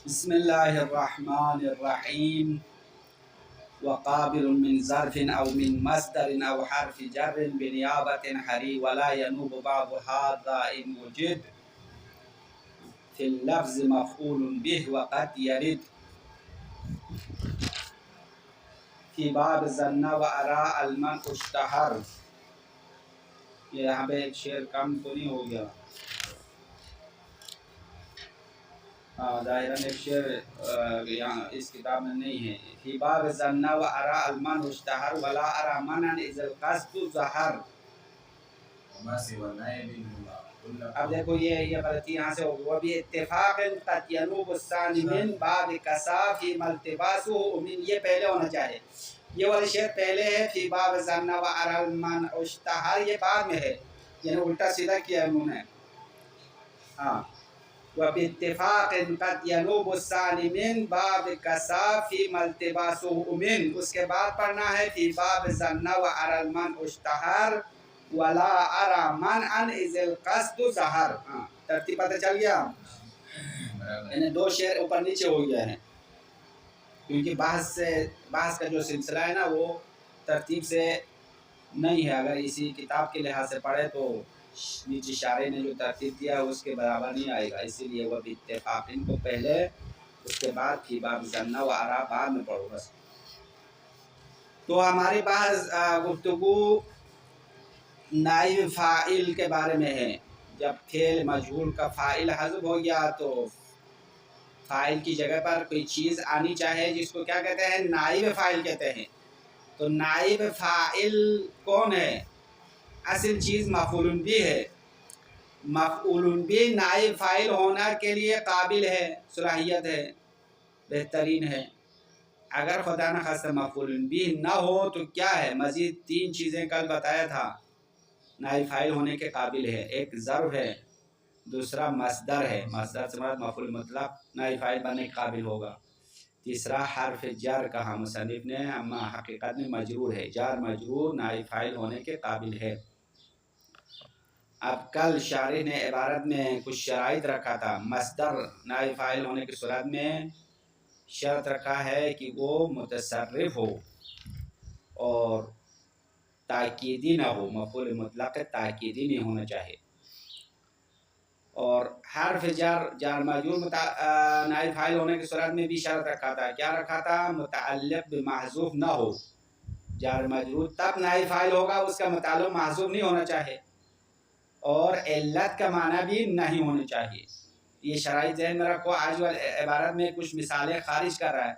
بسم الله الرحمن الرحيم. وقابل من ظرف أو من مصدر أو حرف جر بنيابة حري ولا ينوب بعض هذا إن وجد في اللفظ مفعول به وقد يرد في باب ظن وأراء المن اشتهر. یہ یہاں پہ ایک شعر کم تو نہیں ہو گیا؟ ظاہراً ایک شعر یہاں اس کتاب میں نہیں ہے. فی باب ظن وأراء المن اشتهر ولا أرى منعا إذا القصد ظهر. اب دیکھو یہ غلطی یہاں سے ہوگی. وبی اتفاق قد ینوب الثانی من باب کسا فی ملتباسہ من، یہ پہلے ہونا چاہیے. یہ والی شعر پہلے ہے. فی باب ظن وأراء المن اشتهر یہ بعد میں ہے، یعنی الٹا سیدھا کیا انہوں نے. ہاں وباتفاق قد ینوب الثانی من باب کسا فی ملتباسہ من، اس کے بعد پڑھنا ہے فی باب ظن وأراء المن اشتهر ولا ارى منعا اذا القصد ظهر. ہاں ترتیب پتہ چل گیا. یعنی دو شعر اوپر نیچے ہو گیا ہے کیونکہ بحث کا جو سلسلہ ہے نا وہ ترتیب سے نہیں ہے. اگر اسی کتاب کے لحاظ سے پڑھے تو نیچے شارح نے جو ترتیب دیا ہے اس کے برابر نہیں آئے گا. اسی لیے وہ اتفاق ان کو پہلے، اس کے بعد فی باب ظن و ارا بعد میں پڑھو بس. تو ہماری بحث گفتگو نائب فاعل کے بارے میں ہے. جب فعل مجہول کا فاعل حذف ہو گیا تو فاعل کی جگہ پر کوئی چیز آنی چاہے جس کو کیا کہتے ہیں؟ نائب فاعل کہتے ہیں. تو نائب فاعل کون ہے؟ اصل چیز مفعول بھی ہے. مفعول بھی نائب فاعل ہونا کے لیے قابل ہے، صلاحیت ہے، بہترین ہے. اگر خدا نخواستہ مفعول بھی نہ ہو تو کیا ہے؟ مزید تین چیزیں کل بتایا تھا نائب فاعل ہونے کے قابل ہے. ایک ظرف ہے، دوسرا مصدر ہے، مصدر سے مراد مفعول مطلق نائب فاعل بننے کے قابل ہوگا. تیسرا حرف جر کہا مصنف نے، اما حقیقت میں مجرور ہے. جار مجرور نائب فاعل ہونے کے قابل ہے. اب کل شارح نے عبارت میں کچھ شرائط رکھا تھا. مصدر نائب فاعل ہونے کی صورت میں شرط رکھا ہے کہ وہ متصرف ہو اور تاکیدی نہ ہو. مفعول مطلق تاکیدی نہیں ہونا چاہیے. اور حرف جار مجرور نائب فاعل ہونے کی صورت میں بھی شرط رکھا تھا. کیا رکھا تھا؟ متعلق بمحذوف نہ ہو. جار مجرور تب نائب فاعل ہوگا اس کا متعلق محذوف نہیں ہونا چاہیے، اور علت کا معنی بھی نہیں ہونا چاہیے. یہ شرائط ذہن میں رکھو. آج عبارت میں کچھ مثالیں خارج کر رہا ہے.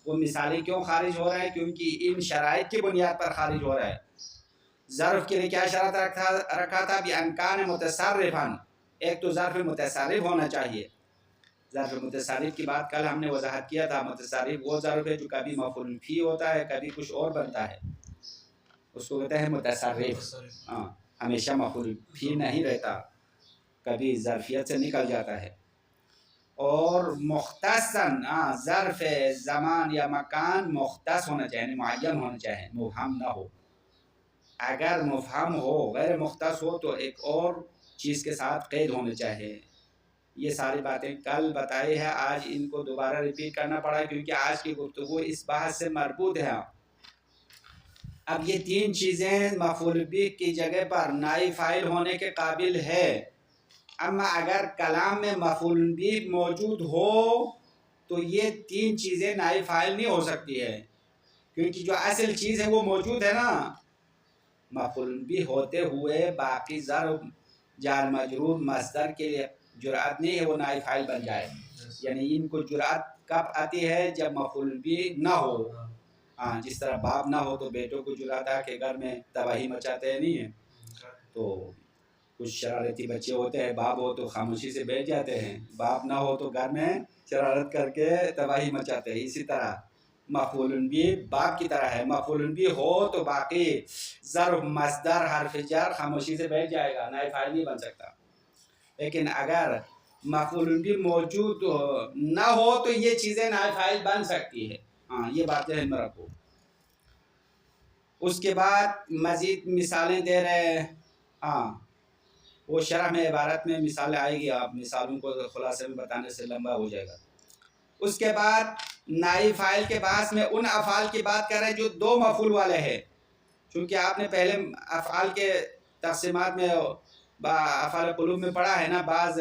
وہ مثالیں کیوں خارج ہو رہا ہے؟ کیونکہ ان شرائط کی بنیاد پر خارج ہو رہا ہے. ظرف کے لیے کیا شرط رکھا تھا؟ بِأَنْ كَانَ مُتَصَرِّفًا. ایک تو ظرف متصرف ہونا چاہیے. ظرف متصرف کی بات کل ہم نے وضاحت کیا تھا. متصرف وہ ظرف ہے جو کبھی مفعول فی ہوتا ہے، کبھی کچھ اور بنتا ہے، اس کو کہتے ہیں متصرف. ہاں ہمیشہ مفعول فی نہیں رہتا، کبھی ظرفیت سے نکل جاتا ہے. اور مختصاً ظرف زمان یا مکان مختص ہونا چاہیے، معین ہونا چاہیے، مبہم نہ ہو. اگر مفہم ہو، غیر مختص ہو تو ایک اور چیز کے ساتھ قید ہونے چاہیے. یہ ساری باتیں کل بتائی ہے، آج ان کو دوبارہ ریپیٹ کرنا پڑا کیونکہ آج کی گفتگو اس بحث سے مربوط ہے. اب یہ تین چیزیں مفعول بھی کی جگہ پر نائب فاعل ہونے کے قابل ہے. اما اگر کلام میں مفعول بھی موجود ہو تو یہ تین چیزیں نائب فاعل نہیں ہو سکتی ہے، کیونکہ جو اصل چیز ہے وہ موجود ہے نا. مفعول بھی ہوتے ہوئے باقی ظرف جار مجرور مصدر کے لیے جرأت نہیں ہے وہ نائب فاعل بن جائے. یعنی ان کو جرأت کب آتی ہے؟ جب مفعول بھی نہ ہو. جس طرح باپ نہ ہو تو بیٹوں کو جرأت ہے کہ گھر میں تباہی مچاتے ہیں، نہیں ہے. تو کچھ شرارتی بچے ہوتے ہیں، باپ ہو تو خاموشی سے بیٹھ جاتے ہیں، باپ نہ ہو تو گھر میں شرارت کر کے تباہی مچاتے ہیں. اسی طرح مفعول بھی باپ کی طرح ہے. مفعول بھی ہو تو باقی ظرف مصدر حرف جر خاموشی سے بیٹھ جائے گا، نائب فاعل نہیں بن سکتا. لیکن اگر مفعول بھی موجود نہ ہو تو یہ چیزیں نائب فاعل بن سکتی ہے. یہ بات ذہن میں رکھو. اس کے بعد مزید مثالیں دے رہے ہیں. وہ شرح میں عبارت میں مثالیں آئے گی، آپ مثالوں کو خلاصے میں بتانے سے لمبا ہو جائے گا. اس کے بعد نائب فاعل کے بعد میں ان افعال کی بات کر رہے ہیں جو دو مفعول والے ہیں، چونکہ آپ نے پہلے افعال کے تقسیمات میں افعال قلوب میں پڑھا ہے نا، بعض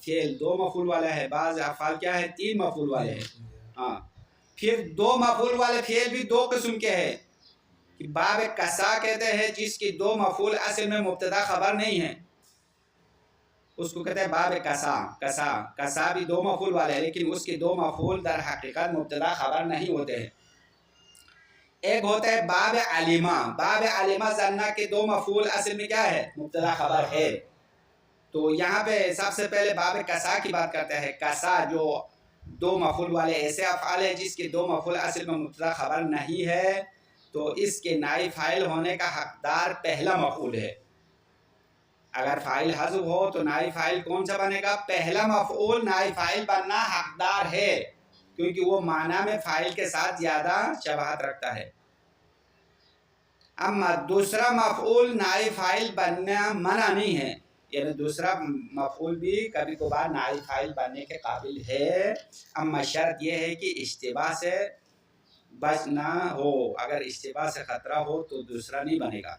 فعل دو مفعول والے ہیں، بعض افعال کیا ہے 3 مفعول والے ہیں۔ ہاں، پھر دو مفعول والے فعل بھی دو قسم کے ہیں، کہ باب کسا کہتے ہیں جس کی دو مفعول اصل میں مبتدا خبر نہیں ہے، اس کو کہتے ہیں باب کسا۔ کسا بھی دو مفعول والے ہیں، لیکن اس کے دو مفعول در حقیقت مبتدا خبر نہیں ہوتے ہیں۔ ایک ہوتا ہے باب علیمہ۔ باب علیمہ ظنہ کے دو مفعول اصل میں کیا ہے؟ مبتدا خبر ہے۔ تو یہاں پہ سب سے پہلے باب کسا کی بات کرتے ہیں۔ کسا جو دو مفعول والے ایسے افعال ہیں جس کے دو مفعول اصل میں مبتدا خبر نہیں ہے، تو اس کے نائب فاعل ہونے کا حقدار پہلا مفعول ہے۔ اگر فاعل حذف ہو تو نائب فاعل کون سا بنے گا؟ پہلا مفعول نائب فاعل بننا حقدار ہے، کیونکہ وہ معنی میں فاعل کے ساتھ زیادہ شباہت رکھتا ہے۔ اما دوسرا مفعول نائب فاعل بننا منع نہیں ہے، یعنی دوسرا مفعول بھی کبھی کبھار نائب فاعل بننے کے قابل ہے، اما شرط یہ ہے کہ اشتباہ سے بچنا ہو۔ اگر اشتباہ سے خطرہ ہو تو دوسرا نہیں بنے گا۔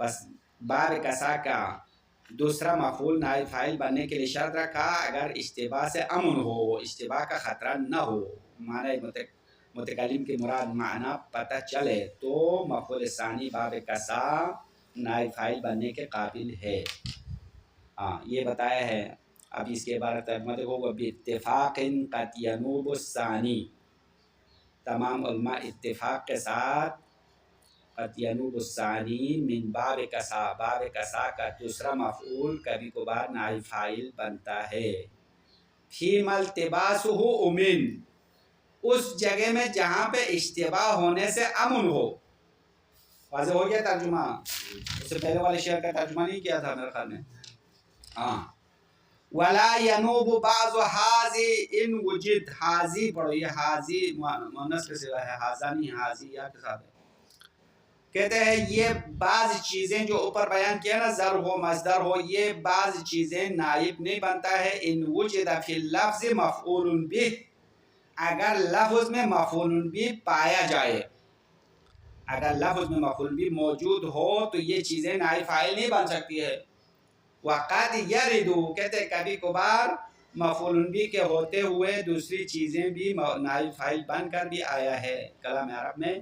بس باب کسا کا دوسرا مفعول نائب فاعل بننے کے لیے شرط رکھا اگر اشتباہ سے امن ہو، اشتباہ کا خطرہ نہ ہو، معنی متکلم کی مراد معنی پتہ چلے، تو مفعول ثانی باب کسا نائب فاعل بننے کے قابل ہے۔ ہاں، یہ بتایا ہے۔ اب اس کے بارے ترجمہ دیکھو، باتفاق قد ینوب الثانی، تمام علماء اتفاق کے ساتھ قد ینوب الثانی من باب کسا، باب کسا کا دوسرا مفعول کبھی کبھار نائب فاعل بنتا ہے۔ فیما التباسہ امن، اس جگہ میں جہاں پہ اشتباہ ہونے سے امن ہو۔ واضح ہو گیا ترجمہ؟ اس سے پہلے والے شعر کا ترجمہ نہیں کیا تھا میرے خیال میں۔ ہاں، ولا ینوب بعض حاضی ان وجد، حاضی پڑھو، یہ حاضی مؤنث کے صیغہ ہے، حاضہ نہیں، حاضی یا کے ساتھ ہے۔ کہتے ہیں یہ بعض چیزیں جو اوپر بیان کیا نا، ضرب ہو مصدر ہو، یہ بعض چیزیں نائب نہیں بنتا ہے۔ ان وجد فی اللفظ مفعول بہ، اگر لفظ میں مفعول بھی پایا جائے، اگر لفظ میں مفعول بھی موجود ہو تو یہ چیزیں نائب فاعل نہیں بن سکتی ہے۔ وقد یرد، کہتے ہیں کبھی کبھار مفعول بھی کے ہوتے ہوئے دوسری چیزیں بھی نائب فاعل بن کر بھی آیا ہے۔ کلام عرب میں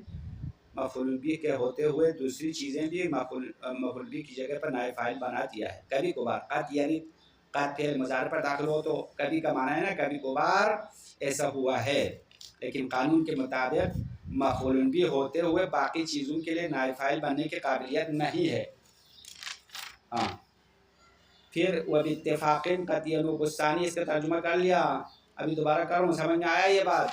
مفعول بھی کے ہوتے ہوئے دوسری چیزیں بھی مفعول بھی کی جگہ پر نائب فاعل بنا دیا ہے کبھی کبھار۔ قد یرد، قد فعل مضارع پر داخل ہو تو کبھی کا معنی ہے نا، کبھی کبھار ایسا ہوا ہے، لیکن قانون کے مطابق مفعول بھی ہوتے ہوئے باقی چیزوں کے لیے نائب فاعل بننے کی قابلیت نہیں ہے۔ ہاں، پھر وباتفاق قد ینوب الثانی، اس کا ترجمہ کر لیا، ابھی دوبارہ کروں، سمجھ میں آیا یہ بات؟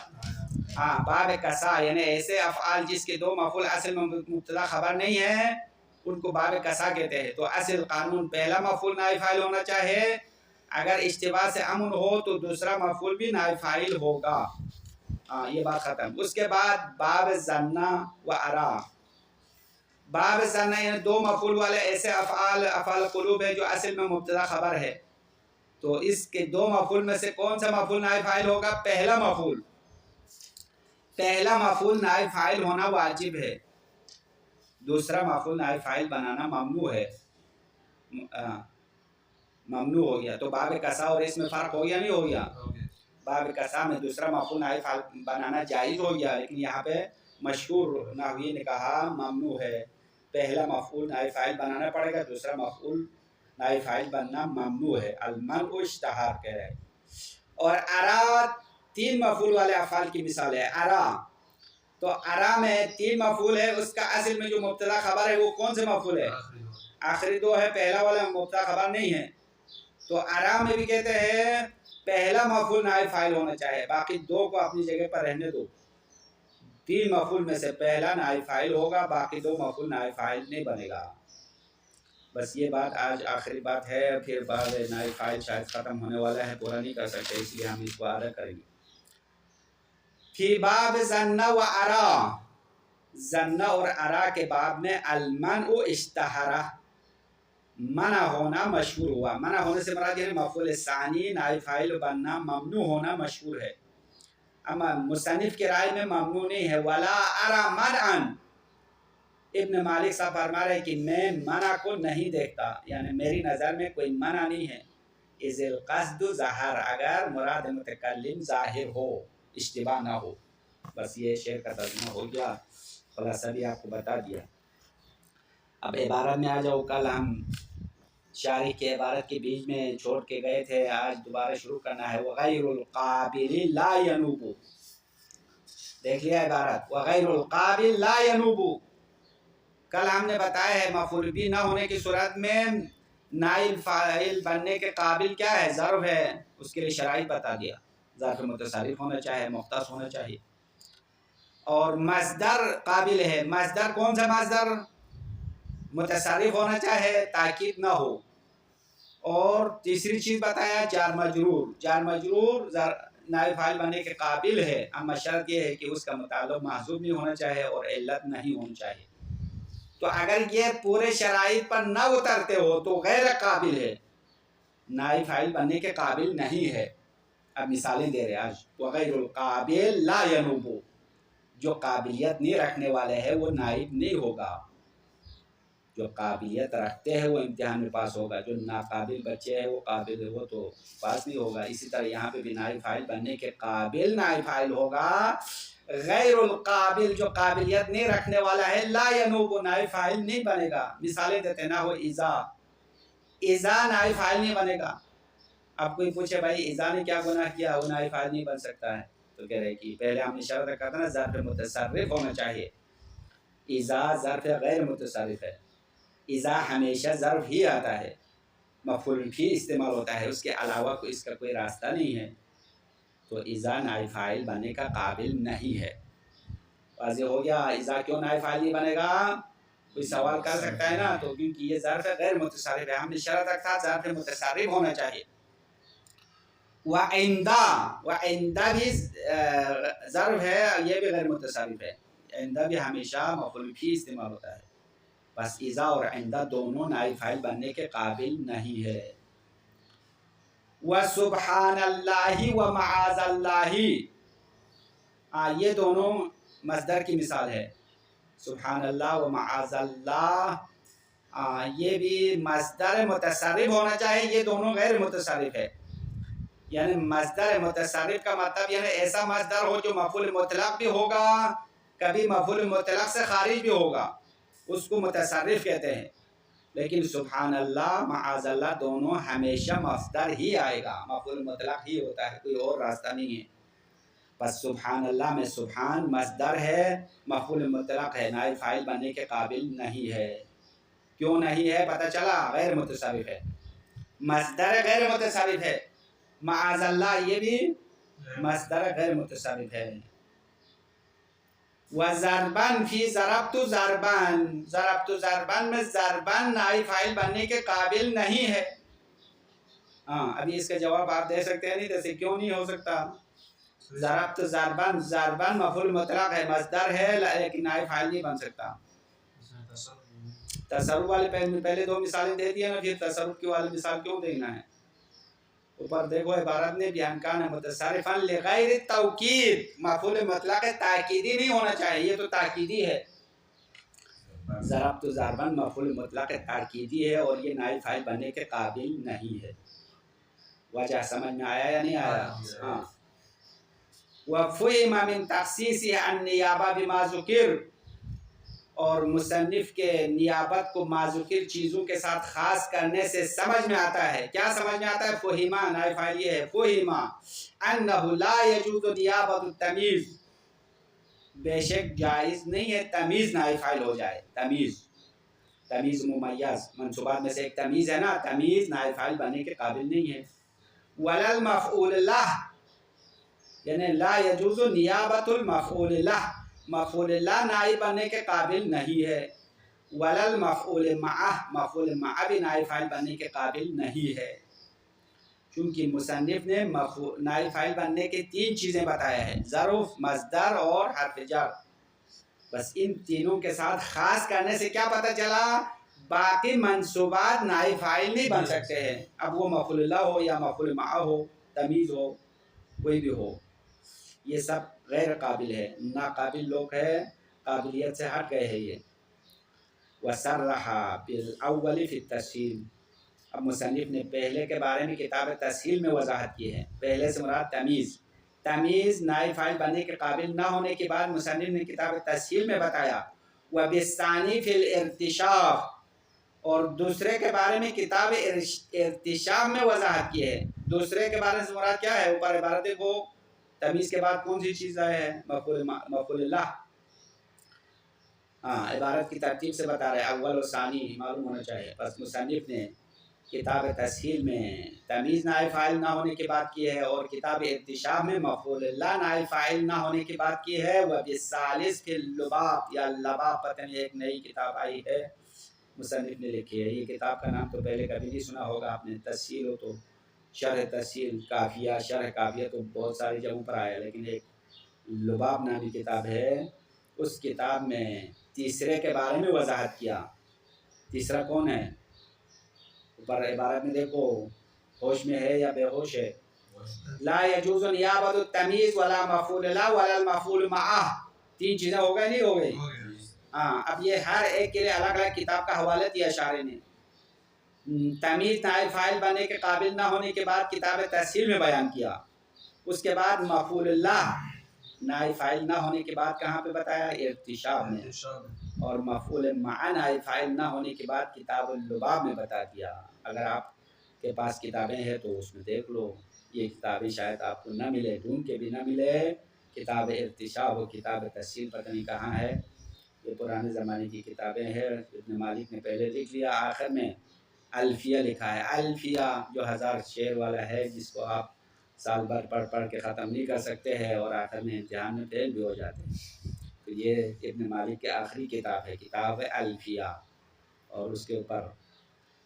ہاں، باب کسا یعنی ایسے افعال جس کے دو مفعول اصل میں مبتدا خبر نہیں ہے، ان کو باب کسا کہتے ہیں۔ تو اصل قانون پہلا مفعول نائب فاعل ہونا چاہے، اگر اشتباہ سے امن ہو تو دوسرا مفعول بھی نائب فاعل ہوگا۔ ہاں، یہ بات ختم۔ اس کے بعد باب ظنہ و ارا۔ باب ظنہ یعنی دو مفعول والے ایسے افعال قلوب ہے جو اصل میں مبتدا خبر ہے، تو اس کے دو مفعول میں سے کون سا مفعول نائب فاعل ہوگا؟ پہلا مفعول۔ پہلا مفعول نائب فاعل ہونا واجب ہے، دوسرا مفعول نائب فاعل بنانا ممنوع ہے۔ ممنوع ہو گیا، تو باب کسا اور اس میں فرق ہو گیا نہیں ہو گیا؟ باب کسا میں دوسرا مفعول نائب فاعل بنانا جائز ہو گیا، لیکن یہاں پہ مشہور نحوی نے کہا ممنوع ہے، پہلا مفعول نائب فاعل بنانا پڑے گا، دوسرا مفعول نائب فاعل بننا ممنوع ہے۔ المنع اشتہار کہہ رہے۔ اور ارا 3 مفعول والے افعال کی مثال ہے۔ ارا، تو ارا میں 3 مفعول ہے، اس کا اصل میں جو مبتدا خبر ہے وہ کون سے مفعول ہے؟ آخری 2 ہے، پہلا والا مبتدا خبر نہیں ہے۔ تو ارا میں بھی کہتے ہیں پہلا مفعول نائب فاعل ہونا چاہیے، باقی 2 کو اپنی جگہ پر رہنے دو۔ 3 مفعول میں سے پہلا نائب فاعل ہوگا، باقی 2 مفعول نائب فاعل نہیں بنے گا۔ بس یہ بات آج آخری بات ہے، پھر بعد نائب فاعل شاید ختم ہونے والا ہے، پورا نہیں کر سکتے، اس لیے ہم اس کو آدھا کریں گے۔ فی باب ظنہ و ارا، ظنہ اور ارا کے باب میں المنع اشتہرہ، منع ہونا مشہور ہوا۔ منع ہونے سے مراد یعنی مفعول ثانی نائب فاعل بننا ممنوع ہونا مشہور ہے۔ اما مصنف کی رائے میں ممنوع نہیں ہے. ولا ارى منعا، ابن مالک صاحب فرما رہے کہ میں منع کو نہیں دیکھتا، یعنی میری نظر میں کوئی منع نہیں ہے. اذ القصد ظاہر، اگر مراد متکلم ظاہر ہو، اشتباہ نہ ہو. بس یہ شعر کا ترجمہ ہو گیا، خلاصہ بھی آپ کو بتا دیا. اب عبارت میں آ جاؤ. کل ہم شارح کے عبارت کے بیچ میں چھوڑ کے گئے تھے، آج دوبارہ شروع کرنا ہے. وغیر القابل لا ینوب، دیکھ لیا عبارت، وغیر القابل لا ینوب. کل ہم نے بتایا ہے مفعول بھی نہ ہونے کی صورت میں نائب فاعل بننے کے قابل کیا ہے؟ ظرف ہے. اس کے لیے شرائط بتا دیا، ظرف متصرف ہونا چاہیے، مختص ہونا چاہیے. اور مصدر قابل ہے. مصدر کون سا مصدر؟ متصرف ہونا چاہے، تاکید نہ ہو. اور تیسری چیز بتایا جار مجرور. جار مجرور نائب فاعل بننے کے قابل ہے، اما شرط یہ ہے کہ اس کا متعلق محذوف نہیں ہونا چاہیے اور علت نہیں ہونی چاہیے. تو اگر یہ پورے شرائط پر نہ اترتے ہو تو غیر قابل ہے، نائب فاعل بننے کے قابل نہیں ہے. اب مثالیں دے رہے آج. وغیر القابل لا ینوب، جو قابلیت نہیں رکھنے والے ہیں وہ نائب نہیں ہوگا. جو قابلیت رکھتے ہیں وہ امتحان میں پاس ہوگا، جو ناقابل بچے ہیں وہ قابل ہے وہ تو پاس نہیں ہوگا. اسی طرح یہاں پہ بھی نائب فاعل بننے کے قابل نائب فاعل ہوگا. غیر القابل جو قابلیت نہیں رکھنے والا ہے لا ینوب، نائب فاعل نہیں بنے گا. مثالیں دیتے نہ ہو اذا، اذا نائب فاعل نہیں بنے گا. اب کوئی پوچھے بھائی اذا نے کیا گناہ کیا، وہ نائب فاعل نہیں بن سکتا ہے. تو کہہ رہے کہ پہلے ہم نے شرط رکھا تھا نا ظرف متصرف ہونا چاہیے. اذا ظرف غیر متصرف ہے. اذا ہمیشہ ظرف ہی آتا ہے، مفعول بھی استعمال ہوتا ہے، اس کے علاوہ اس کا کوئی راستہ نہیں ہے. تو اذا نائب فاعل بننے کا قابل نہیں ہے. واضح ہو گیا؟ اذا کیوں نائب فاعل نہیں بنے گا؟ کوئی سوال کر سکتا ہے نا. تو کیونکہ یہ ظرف غیر متصرف ہے، ہم نے شرط رکھا ظرف متصرف ہونا چاہیے. وعندہ بھی ظرف ہے، یہ بھی غیر متصرف ہے. عندہ بھی ہمیشہ مفعول بھی استعمال ہوتا ہے. بس اذا اور عندہ دونوں نائب فاعل بننے کے قابل نہیں ہے. وسبحان اللہ ومعاذ اللہ، یہ دونوں مصدر کی مثال ہے. سبحان اللہ ومعاذ اللہ، یہ بھی مصدر متصرف ہونا چاہیے. یہ دونوں غیر متصرف ہے. یعنی مصدر متصرف کا مطلب یعنی ایسا مصدر ہو جو مفعول مطلق بھی ہوگا، کبھی مفعول مطلق سے خارج بھی ہوگا، اس کو متصرف کہتے ہیں. لیکن سبحان اللہ معاذ اللہ دونوں ہمیشہ مصدر ہی آئے گا، مفعول مطلق ہی ہوتا ہے، کوئی اور راستہ نہیں ہے. بس سبحان اللہ میں سبحان مصدر ہے، مفعول مطلق ہے، نائب فاعل بننے کے قابل نہیں ہے. کیوں نہیں ہے؟ پتہ چلا، غیر متصرف ہے. مصدر غیر متصرف ہے. معاذ اللہ یہ بھی مصدر غیر متصرف ہے. وَضَرْبًا فی ضربت ضربًا، ضربت ضربًا میں ضربًا نائب فاعل بننے کے قابل نہیں ہے. ابھی اس کا جواب آپ دے سکتے ہیں نہیں جیسے کیوں نہیں ہو سکتا؟ ضربت ضربًا، ضربًا مفعول مطلق ہے، مصدر ہے لیکن نائب فاعل نہیں بن سکتا. تصرف والے پہلے دو مثالیں دے دیا نا، پھر تصرف کی والی مثال کیوں دینا ہے؟ اوپر دیکھو عبارت نے بیان کان متصرفا لغیر توکید، مفعول مطلق ہے، تاکیدی نہیں ہونا چاہیے، یہ تو تاکیدی ہے. ضربت ضربا مفعول مطلق ہے، تاکیدی ہے، اور یہ نائب فاعل بننے کے قابل نہیں ہے. وجہ سمجھ میں آیا یا نہیں آیا؟ ہاں. وفهم من تخصیصه النیابہ بما ذکر، اور مصنف کے نیابت کو ما ذکر چیزوں کے ساتھ خاص کرنے سے سمجھ میں آتا ہے. کیا سمجھ میں آتا ہے؟ فہما نائب فاعل یہ ہے، فہما انہ لا یجوز نیابت التمیز، بے شک جائز نہیں ہے تمیز نائب فاعل ہو جائے. تمیز، تمیز ممیز، منصوبات میں سے ایک تمیز ہے نا، تمیز نائب فاعل بننے کے قابل نہیں ہے. ولا المفعول لہ، یعنی لا یجوز نیابت المفعول لہ، مفعول لا نائب بننے کے قابل نہیں ہے. ولا المفعول معہ، مفعول معہ بھی نائب فاعل بننے کے قابل نہیں ہے. چونکہ مصنف نے نائب فاعل بننے کے تین چیزیں بتایا ہے، ظرف، مصدر اور حرف جر. بس ان تینوں کے ساتھ خاص کرنے سے کیا پتہ چلا؟ باقی منصوبات نائب فاعل نہیں بن سکتے ہیں. اب وہ مفعول لا ہو یا مفعول معہ ہو، تمیز ہو، کوئی بھی ہو. یہ سب غیر قابل ہے، ناقابل لوگ ہے، قابلیت سے ہٹ گئے ہیں یہ. وَصَرَّحَ بِالْأَوَّلِ فِي التَّسْهِيلِ. اب مصنف نے پہلے کے بارے میں کتاب تسہیل میں وضاحت کی ہے. پہلے سے مراد تمیز، تمیز نائب فاعل بننے کے قابل نہ ہونے کے بعد مصنف نے کتاب تسہیل میں بتایا. وَبِالثَّانِي فِي الْإِرْتِشَافِ. اور دوسرے کے بارے میں کتاب ارتشاف میں وضاحت کی ہے. دوسرے کے بارے سے مراد کیا ہے؟ اوپر عبارت کو تمیز کے بعد کون سی چیز آئے ہے؟ مفعول اللہ. ہاں، عبارت کی ترتیب سے بتا رہے اول و ثانی معلوم ہونا چاہیے. پس مصنف نے کتاب تسہیل میں تمیز نائب فاعل نہ ہونے کی بات کی ہے، اور کتاب ارتشاف میں مفعول اللہ نائب فاعل نہ ہونے کی بات کی ہے. وبالثالث فی اللباب، یا لباب پتہ نہیں ایک نئی کتاب آئی ہے مصنف نے لکھی ہے. یہ کتاب کا نام تو پہلے کبھی نہیں سنا ہوگا آپ نے. تسہیل ہو تو شرح تسہیل، کافیہ شرح کافیہ تو بہت ساری جگہوں پر آیا، لیکن ایک لباب نامی کتاب ہے. اس کتاب میں تیسرے کے بارے میں وضاحت کیا. تیسرا کون ہے؟ اوپر عبارت میں دیکھو، ہوش میں ہے یا بے ہوش ہے. لا یجوز نیابت التمیز ولا مفعول له ولا المفعول معه. تین چیزیں ہو گئی نہیں ہو گئی؟ ہاں. اب یہ ہر ایک کے لیے الگ الگ کتاب کا حوالہ دیا شارح نے. تمیز نائب فاعل بننے کے قابل نہ ہونے کے بعد کتاب تسہیل میں بیان کیا. اس کے بعد مفعول اللہ نائب فاعل نہ ہونے کے بعد کہاں پہ بتایا؟ ارتشاف میں. اور مفعول مع نائب فاعل نہ ہونے کے بعد کتاب اللباب میں بتا دیا. اگر آپ کے پاس کتابیں ہیں تو اس میں دیکھ لو. یہ کتابیں شاید آپ کو نہ ملے، ڈھونڈ کے بھی نہ ملے. کتاب ارتشاف و کتاب تسہیل پتہ نہیں کہاں ہے. یہ پرانے زمانے کی کتابیں ہیں. ابن مالک نے پہلے لکھ لیا، آخر میں الفیہ لکھا ہے. الفیہ جو 1000 شعر والا ہے، جس کو آپ سال بھر پڑھ پڑھ کے ختم نہیں کر سکتے ہیں اور آخر میں امتحان میں فیل بھی ہو جاتے ہیں. تو یہ ابن مالک کی آخری کتاب ہے، کتاب الفیہ. اور اس کے اوپر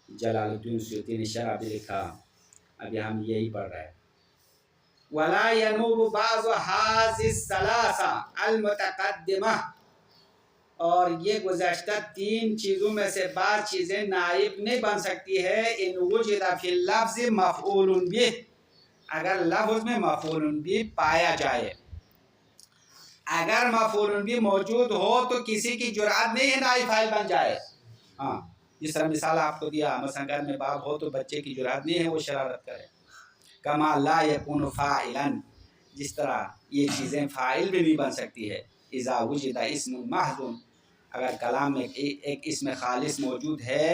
جلال الدین سیوطی نے شرح بھی لکھا. ابھی ہم یہی پڑھ رہے ہیں. وَلَا يَنُوبُ بَعْضُ هَذِهِ الثَّلَاثَةِ الْمُتَقَدِّمَةِ. اور یہ گزشتہ تین چیزوں میں سے بعض چیزیں نائب نہیں بن سکتی ہے. ان وجد فی اللفظ مفعول بہ، اگر لفظ میں مفعول بہ پایا جائے. اگر مفعول بہ موجود ہو تو کسی کی جرأت نہیں ہے نائب فاعل بن جائے. ہاں، جس طرح مثال آپ کو دیا، مثلا گھر میں باپ ہو تو بچے کی جرأت نہیں ہے وہ شرارت کرے. کما لا یکون فاعلا، جس طرح یہ چیزیں فاعل بھی نہیں بن سکتی ہے. اذا وجد اسم محض، اگر کلام میں ایک اسم خالص موجود ہے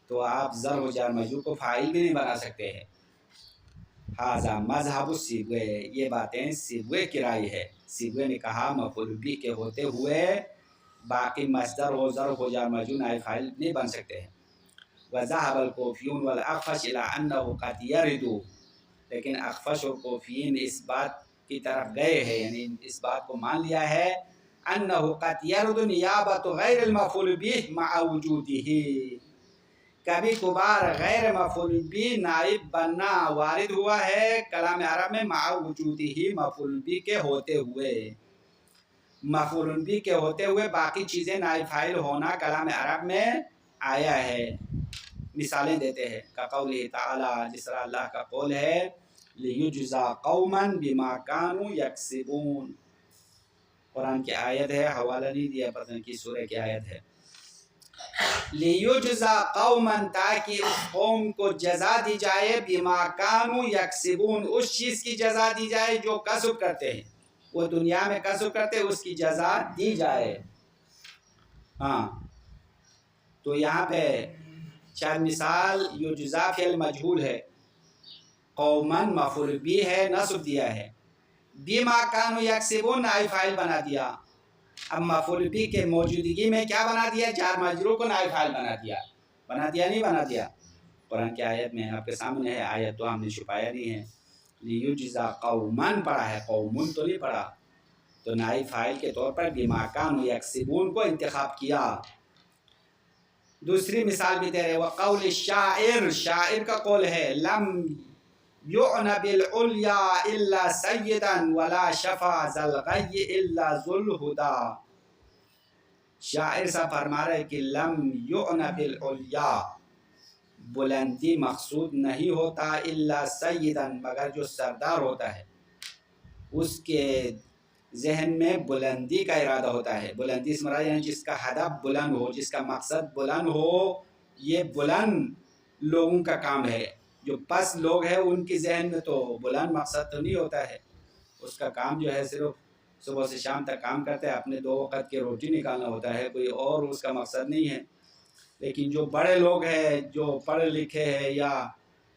تو آپ ظرف و جار مجرور کو فاعل بھی نہیں بنا سکتے ہیں. ھذا مذہب السیبوی، یہ باتیں سیبوی کی رائے ہے. سیبوی نے کہا مفعول بہ کے ہوتے ہوئے باقی مصدر و ظرف و جار مجرور نائب فاعل نہیں بن سکتے ہیں. وذهب الكوفیون والاخفش الى انه قد يرد، لیکن اخفش اور کوفیین اس بات کی طرف گئے ہیں، یعنی اس بات کو مان لیا ہے انه قد يرد نیابت غیر المفعول به مع وجوده. کبھی کبھار غیر مفعول بہ نائب بننا وارد ہوا ہے کلام عرب میں مع وجوده، مفعول بہ کے ہوتے ہوئے. مفعول بہ کے ہوتے ہوئے باقی چیزیں نائب فاعل ہونا کلام عرب میں آیا ہے. مثالیں دیتے ہیں. کقولہ تعالی، جس طرح اللہ کا قول ہے لیجزا قوما بما كانوا یکسبون. قرآن کی آیت ہے، حوالہ نہیں دیا، پتہ نہیں کس سورہ کی آیت ہے. لیجزا قوما، تاکہ اس قوم کو جزا دی جائے، بما كانوا یکسبون، اس چیز کی جزا دی جائے جو کسب کرتے ہیں. وہ دنیا میں کسب کرتے اس کی جزا دی جائے. ہاں، تو یہاں پہ چار مثال. یجزا فعل مجہول ہے، قومن مفعول بہ ہے، نصب دیا ہے. بما کانوا یکسبون نائب فاعل بنا دیا. اب مفعول بہ کے موجودگی میں کیا بنا دیا؟ جار مجرور کو نائب فاعل بنا دیا. بنا دیا نہیں بنا دیا؟ قرآن کی آیت میں آپ کے سامنے ہے. آیت تو ہم نے چھپایا نہیں ہے. لیجزا قومن پڑھا ہے، قومن تو نہیں پڑھا. تو نائب فاعل کے طور پر بما کانوا یکسبون کو انتخاب کیا. دوسری مثال بھی دے رہے. وقول الشاعر، شاعر کا قول ہے لم یعن بالعلیا الا سیدا ولا شفا ذا الغی الا ذو الہدی. شاعر سا فرما رہے کہ لم یعن بالعلیا، بلندی مقصود نہیں ہوتا، الا سیدا، مگر جو سردار ہوتا ہے. اس کے ذہن میں بلندی کا ارادہ ہوتا ہے. بلندی سے مراد یعنی جس کا ہدف بلند ہو، جس کا مقصد بلند ہو. یہ بلند لوگوں کا کام ہے. جو پس لوگ ہیں ان کی ذہن میں تو بلند مقصد تو نہیں ہوتا ہے. اس کا کام جو ہے صرف صبح سے شام تک کام کرتے ہیں، اپنے 2 وقت کی روٹی نکالنا ہوتا ہے، کوئی اور اس کا مقصد نہیں ہے. لیکن جو بڑے لوگ ہیں، جو پڑھے لکھے ہیں یا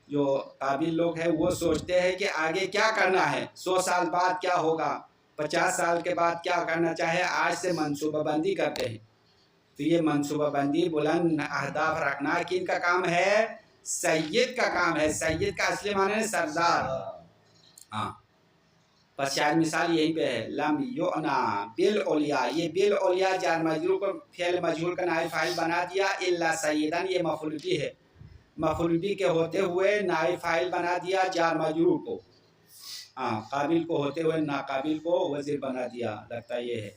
جو قابل لوگ ہیں، وہ سوچتے ہیں کہ آگے کیا کرنا ہے، 100 سال بعد کیا ہوگا، 50 سال کے بعد کیا کرنا چاہے، آج سے منصوبہ بندی کرتے ہیں. تو یہ منصوبہ بندی، بلند اہداف رکھنا کن کا کام ہے؟ سید کا کام ہے. سید کا اصلی معنی ہے سردار. ہاں، بس شاید مثال یہیں پہ ہے. لم یعنا بالاولیاء، یہ بالاولیاء جار مجرور کو فعل مجہول کا نائب فاعل بنا دیا. الا سیدن، یہ مفعول بھی ہے، مفعول بھی کے ہوتے ہوئے نائب فاعل بنا دیا جار مجرور کو. ہاں، قابل کو ہوتے ہوئے ناقابل کو وزیر بنا دیا. لگتا یہ ہے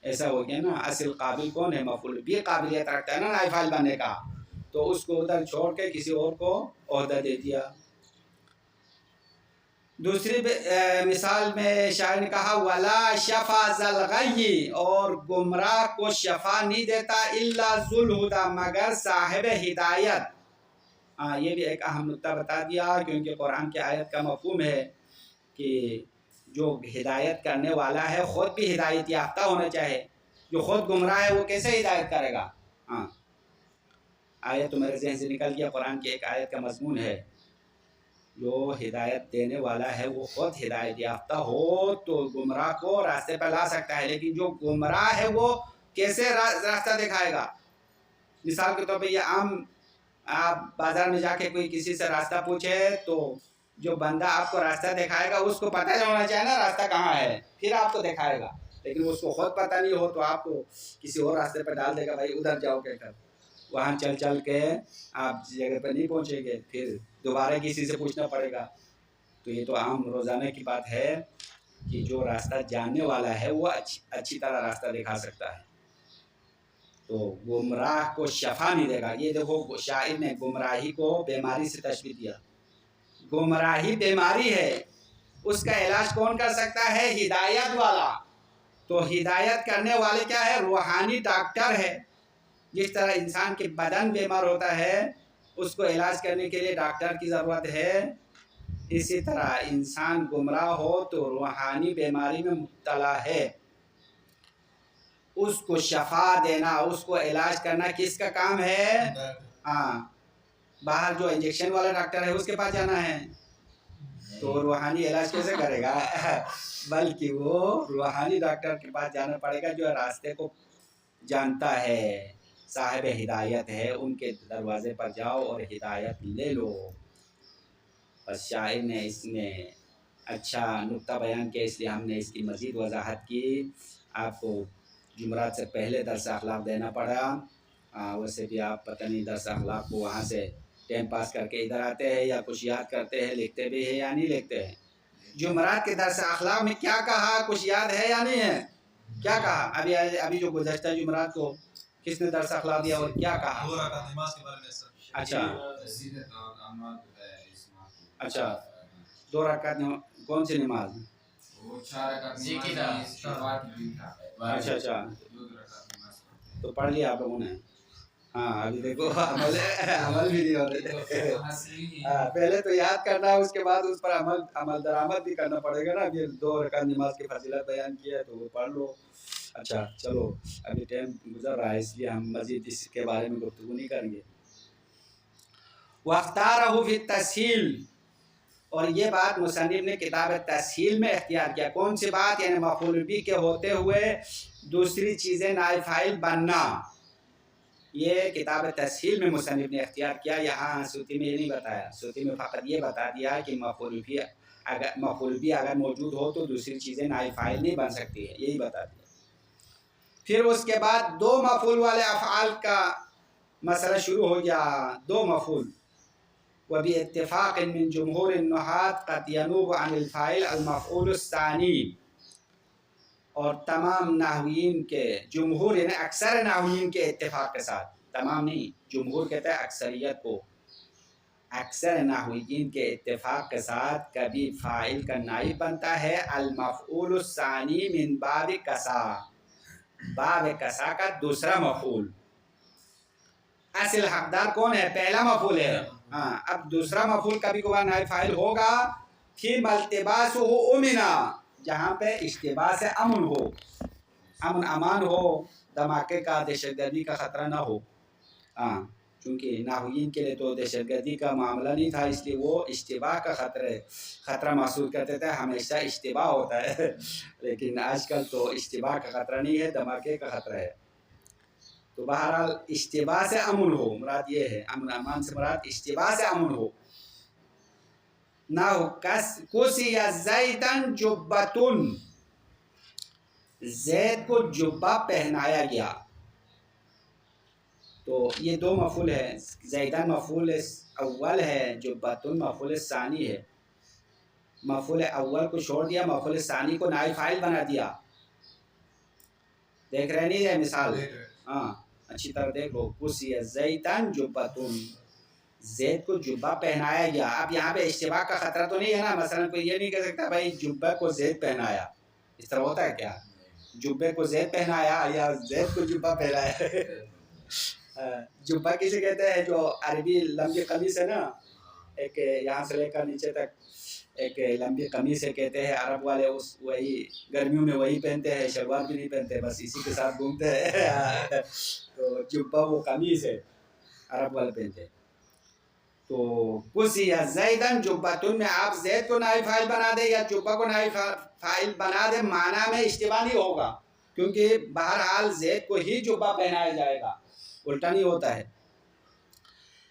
ایسا ہو گیا نا. اصل قابل کون ہے؟ مفعول بھی قابلیت رکھتا ہے نا نائب فاعل بننے کا، تو اس کو ادھر چھوڑ کے کسی اور کو عہدہ دے دیا. دوسری مثال میں شاعر نے کہا ولا شفا ذلغی، اور گمراہ کو شفا نہیں دیتا الا ذوالہدی، مگر صاحب ہدایت. ہاں، یہ بھی ایک اہم نکتہ بتا دیا، کیونکہ قرآن کی آیت کا مفہوم ہے کہ جو ہدایت کرنے والا ہے خود بھی ہدایت یافتہ ہونا چاہے. جو خود گمراہ ہے وہ کیسے ہدایت کرے گا؟ ہاں، آیت تو میرے ذہن سے نکل گیا. قرآن کی ایک آیت کا مضمون ہے جو ہدایت دینے والا ہے وہ خود ہدایت یافتہ ہو تو گمراہ کو راستے پر لا سکتا ہے، لیکن جو گمراہ ہے وہ کیسے راستہ دکھائے گا؟ مثال کے طور پہ یہ عام، آپ بازار میں جا کے کوئی کسی سے راستہ پوچھے تو جو بندہ آپ کو راستہ دکھائے گا اس کو پتہ ہونا چاہیے نا راستہ کہاں ہے، پھر آپ کو دکھائے گا. لیکن اس کو خود پتہ نہیں ہو تو آپ کو کسی اور راستے پر ڈال دے گا، بھائی ادھر جاؤ کہہ کر. وہاں چل چل کے آپ جگہ پر نہیں پہنچیں گے، پھر دوبارہ کسی سے پوچھنا پڑے گا. تو یہ تو عام روزانہ کی بات ہے کہ جو راستہ جاننے والا ہے وہ اچھی طرح راستہ دکھا سکتا ہے. تو گمراہ کو شفا نہیں دے گا. یہ دیکھو شاعر نے گمراہی کو بیماری سے تشبیہ دیا. گمراہی بیماری ہے، اس کا علاج کون کر سکتا ہے؟ ہدایت والا. تو ہدایت کرنے والے کیا ہے؟ روحانی ڈاکٹر ہے. جس طرح انسان کے بدن بیمار ہوتا ہے اس کو علاج کرنے کے لیے ڈاکٹر کی ضرورت ہے، اسی طرح انسان گمراہ ہو تو روحانی بیماری میں مبتلا ہے، اس کو شفا دینا، اس کو علاج کرنا کس کا کام ہے؟ ہاں، باہر جو انجیکشن والا ڈاکٹر ہے اس کے پاس جانا ہے تو روحانی علاج کیسے کرے گا؟ بلکہ وہ روحانی ڈاکٹر کے پاس جانا پڑے گا جو راستے کو جانتا ہے، صاحب ہدایت ہے. ان کے دروازے پر جاؤ اور ہدایت لے لو. بس شاعر نے اس میں اچھا نکتہ بیان کیا، اس لیے ہم نے اس کی مزید وضاحت کی. آپ کو جمعرات سے پہلے درس اخلاق دینا پڑا. ویسے بھی آپ پتہ نہیں درس اخلاق کو وہاں سے ٹائم پاس کر کے ادھر آتے ہیں یا کچھ یاد کرتے ہیں، لکھتے بھی ہیں یا نہیں لکھتے ہیں. جمعرات کے درس اخلاق میں کیا کہا کچھ یاد ہے یا نہیں ہے؟ کیا کہا؟ ابھی جو گزشتہ جمعرات کو کس نے درس اخلاق دیا اور کیا کہا؟ اچھا اچھا، 2 رکعت کون سی نماز؟ اچھا اچھا، تو پڑھ لیا آپ لوگوں نے؟ ہاں، ابھی دیکھو عمل بھی نہیں ہوتے. پہلے تو یاد کرنا، اس کے بعد اس پر عمل درآمد بھی کرنا پڑے گا نا. پھر 2 رکعت نماز کی فضیلت بیان کی ہے تو وہ پڑھ لو. اچھا چلو، ابھی ٹائم گزر رہا ہے اس لیے ہم مزید اس کے بارے میں گفتگو نہیں کریں گے. وَاخْتَارَهُ فِي التَّسْهِيلِ، اور یہ بات مصنف نے کتاب تسہیل میں اختیار کیا. کون سی بات؟ یعنی مفعول بھی کے ہوتے ہوئے دوسری چیزیں نائب فاعل بننا. یہ کتاب تسہیل میں مصنف نے اختیار کیا. یہاں سوتی میں یہ نہیں بتایا، سوتی میں فقط یہ بتا دیا کہ مفعول بھی اگر موجود ہو تو دوسری چیزیں نائب فاعل نہیں بن سکتی ہے، یہی بتا دیا. پھر اس کے بعد 2 مفعول والے افعال کا مسئلہ شروع ہو گیا. 2 مفعول وباتفاق من جمہور النحاة قد ينوب عن الفاعل المفعول الثانی، اور تمام نحویین کے، جمہور یعنی اکثر نحویین کے اتفاق کے ساتھ، تمام نہیں، جمہور کہتا ہے اکثریت کو، اکثر نحویین کے اتفاق کے ساتھ کبھی فاعل کا نائب بنتا ہے المفعول الثانی من باب کسا، باب کسا کا دوسرا مفعول. اصل حقدار کون ہے؟ پہلا مفعول ہے. ہاں، اب دوسرا مفعول کبھی کبھار نائب فاعل ہوگا فی ملتباسہ امنا، جہاں پہ اشتباہ سے امن ہو، امن امان ہو، دھماکے کا، دہشت گردی کا خطرہ نہ ہو. ہاں، چونکہ نحویین کے لیے تو دہشت گردی کا معاملہ نہیں تھا، اس لیے وہ اشتباہ کا خطرہ محسوس کرتے تھے. ہمیشہ اشتباہ ہوتا ہے لیکن آج کل تو اشتباہ کا خطرہ نہیں ہے، دھماکے کا خطرہ ہے. تو بہرحال اشتباہ سے امن ہو مراد یہ ہے، امن امان سے مراد اشتباہ سے امن ہو. نہ کسی زیدن جبتن، زید کو جبہ پہنایا گیا. تو یہ دو مفعول ہے، زیدن مفعول اول ہے، جبتن مفعول ثانی ہے. مفعول اول کو چھوڑ دیا، مفعول ثانی کو نائب فاعل بنا دیا. دیکھ رہے نہیں ہے مثال؟ ہاں، اچھی طرح دیکھو. کسی زیدن جبتن، زید کو جبہ پہنایا گیا. اب یہاں پہ اشتباہ کا خطرہ تو نہیں ہے نا؟ مثلا کوئی یہ نہیں کہہ سکتا بھائی جبہ کو زید پہنایا، اس طرح ہوتا ہے کیا؟ جبے کو زید پہنایا یا زید کو جبہ پہنایا. جبہ کسے کہتے ہیں؟ جو عربی لمبی قمیص ہے نا، ایک یہاں سے لے کر نیچے تک ایک لمبی قمیص ہے، کہتے ہیں عرب والے وہی گرمیوں میں وہی پہنتے ہیں، شلوار بھی نہیں پہنتے، بس اسی کے ساتھ گھومتے ہیں. تو جبہ وہ قمیص ہے عرب والے پہنتے ہیں. تو کسی زیدن جبتن میں آپ زید کو نائب فاعل بنا دے یا جبہ کو نائب فاعل بنا دے، معنی میں اشتباہ نہیں ہوگا، کیونکہ بہرحال زید کو ہی جبہ پہنایا جائے گا، الٹا نہیں ہوتا ہے.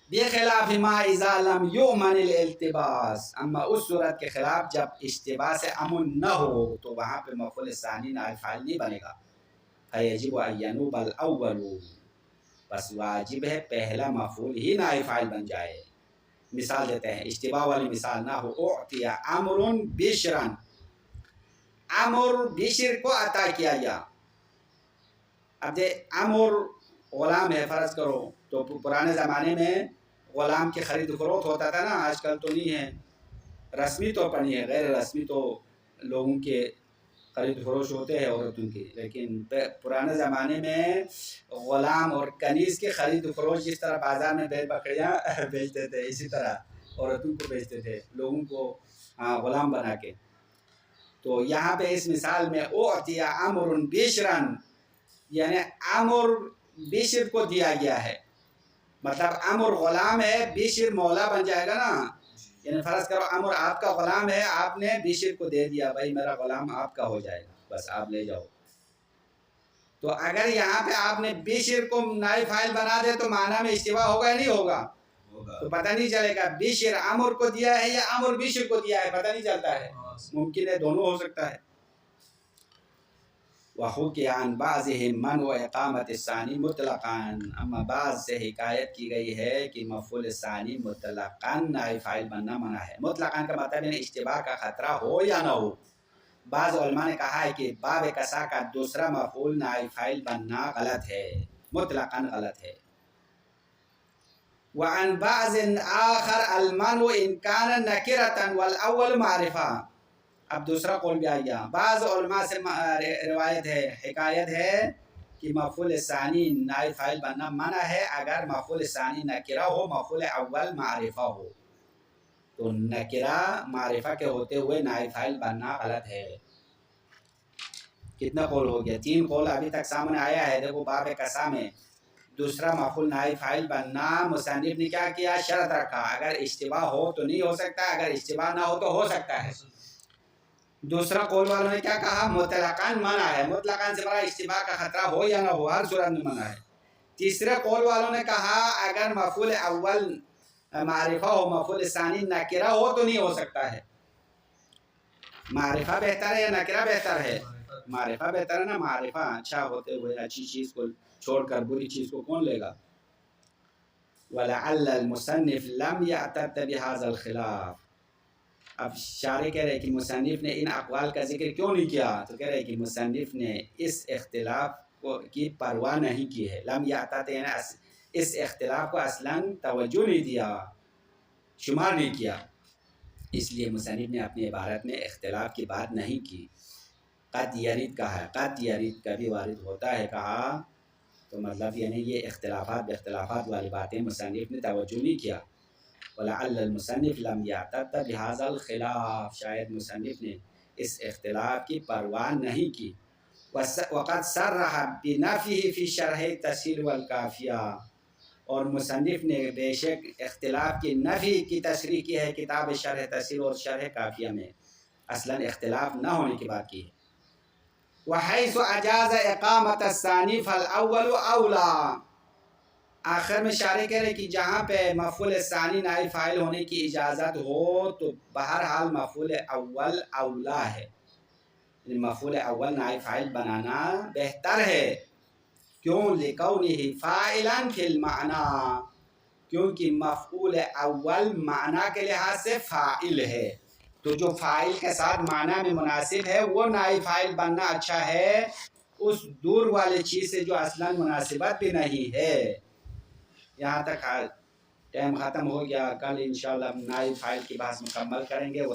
بخلاف ما اذا لم یؤمن الالتباس، اما اس صورت کے خلاف جب اشتباہ سے امن نہ ہو تو وہاں پہ مفعول ثانی نائب فاعل نہیں بنے گا. فیجب ان ینوب الاول، بس واجب ہے پہلا مفعول ہی نائب فاعل بن جائے. مثال دیتے ہیں، اشتباہ والی مثال نہ ہو. اعطی عمرو بشرا، عمر بشر کو عطا کیا گیا. اب عمر غلام ہے فرض کرو، تو پرانے زمانے میں غلام کی خرید فروخت ہوتا تھا نا، آج کل تو نہیں ہے، رسمی طور پر نہیں ہے، غیر رسمی تو لوگوں کے خرید فروش ہوتے ہیں عورتوں کی. لیکن پرانے زمانے میں غلام اور کنیز کی خرید فروش، جس طرح بازار میں بیل بکریاں بیچتے تھے، اسی طرح عورتوں کو بیچتے تھے لوگوں کو غلام بنا کے. تو یہاں پہ اس مثال میں اعطی عمرو بشرا، یعنی عمر بشر کو دیا گیا ہے. مطلب عمر غلام ہے، بشر مولا بن جائے گا نا. یعنی فرض کرو عمر آپ کا غلام ہے، آپ نے بشر کو دے دیا، بھائی میرا غلام آپ کا ہو جائے گا، بس آپ لے جاؤ. تو اگر یہاں پہ آپ نے بشر کو نائب فاعل بنا دے تو معنی میں اشتباہ ہوگا یا نہیں ہوگا؟ تو پتہ نہیں چلے گا بشر عمر کو دیا ہے یا عمر بشر کو دیا ہے، پتہ نہیں چلتا ہے. ممکن ہے دونوں ہو سکتا ہے. وحکی عن بعضهم منع اقامت الثانی مطلقاً، اما بعض سے حکایت کی گئی ہے کہ مفعول ثانی مطلقاً نائب فاعل بننا منع ہے. مطلقاً کا مطلب ہے اشتباہ کا خطرہ ہو یا نہ ہو. بعض علماء نے کہا ہے کہ باب کسا کا دوسرا مفعول نائب فاعل بننا غلط ہے، مطلقاً غلط ہے. وعن بعض آخر المنع ان كان نکرة والاول معرفہ. اب دوسرا قول بھی آ گیا. بعض علماء سے روایت ہے، حکایت ہے کہ مفعول ثانی نائب فاعل بننا منع ہے اگر مفعول ثانی نکرہ ہو، مفعول اول معرفہ ہو. تو نکرہ معرفہ کے ہوتے ہوئے نائب فاعل بننا غلط ہے. کتنا قول ہو گیا؟ 3 قول ابھی تک سامنے آیا ہے. دیکھو باب کسا میں دوسرا مفعول نائب فاعل بننا مصنف نے کیا کیا؟ شرط رکھا، اگر اشتباہ ہو تو نہیں ہو سکتا، اگر اشتباہ نہ ہو تو ہو سکتا ہے. دوسرا قول والوں نے کیا کہا؟ مطلقاً منع ہے، مطلقاً سے بڑا اشتباہ کا خطرہ ہو یا نہ ہو، ہر صورت میں منع ہے. تیسرے قول والوں نے کہا اگر مفعول اول معرفہ ہو، مفعول ثانی نکرہ ہو تو نہیں ہو سکتا ہے. معرفہ بہتر ہے یا نکرہ بہتر ہے؟ معرفہ بہتر ہے نا. معرفہ اچھا ہوتے ہوئے اچھی چیز کو چھوڑ کر بری چیز کو کون لے گا؟ وَلَعَلَّ الْمُصَنِّفْ لَمْ يَعْتَدْ بِهَذَا الْخِلَافِ. اب شارح کہہ رہے کہ مصنف نے ان اقوال کا ذکر کیوں نہیں کیا؟ تو کہہ رہے کہ مصنف نے اس اختلاف کی پرواہ نہیں کی ہے. لم یعتد یعنی اس اختلاف کو اصلاً توجہ نہیں دیا. شمار نہیں کیا، اس لیے مصنف نے اپنی عبارت میں اختلاف کی بات نہیں کی، قد یرید کہا ہے، قد یرید کبھی وارد ہوتا ہے کہا، تو مطلب یعنی یہ اختلافات والی باتیں مصنف نے توجہ نہیں کیا، ولعل المصنف لم یعتد بهذا الخلاف، شاید مصنف نے اس اختلاف کی پرواہ نہیں کی، وقد صرح بنفیہ فی شرح التسہیل والکافیہ، اور مصنف نے بے شک اختلاف کی نفی کی تصریح کی ہے کتاب شرح تسہیل اور شرح کافیہ میں، اصلاً اختلاف نہ ہونے کی بات کی ہے۔ وحیث اجاز اقامت الثانی فالاول اولا، آخر میں شارح کہہ رہے کہ جہاں پہ مفعول ثانی نائب فاعل ہونے کی اجازت ہو تو بہرحال مفعول اول اولا ہے، یعنی مفعول اول نائب فاعل بنانا بہتر ہے، کیوں؟ لکونہ فاعلا فی المعنی، کیونکہ مفعول اول معنی کے لحاظ سے فاعل ہے، تو جو فاعل کے ساتھ معنی میں مناسب ہے وہ نائب فاعل بننا اچھا ہے اس دور والے چیز سے جو اصلا مناسبت بھی نہیں ہے۔ یہاں تک ٹائم ختم ہو گیا، کل انشاءاللہ نائب فاعل کی بحث مکمل کریں گے۔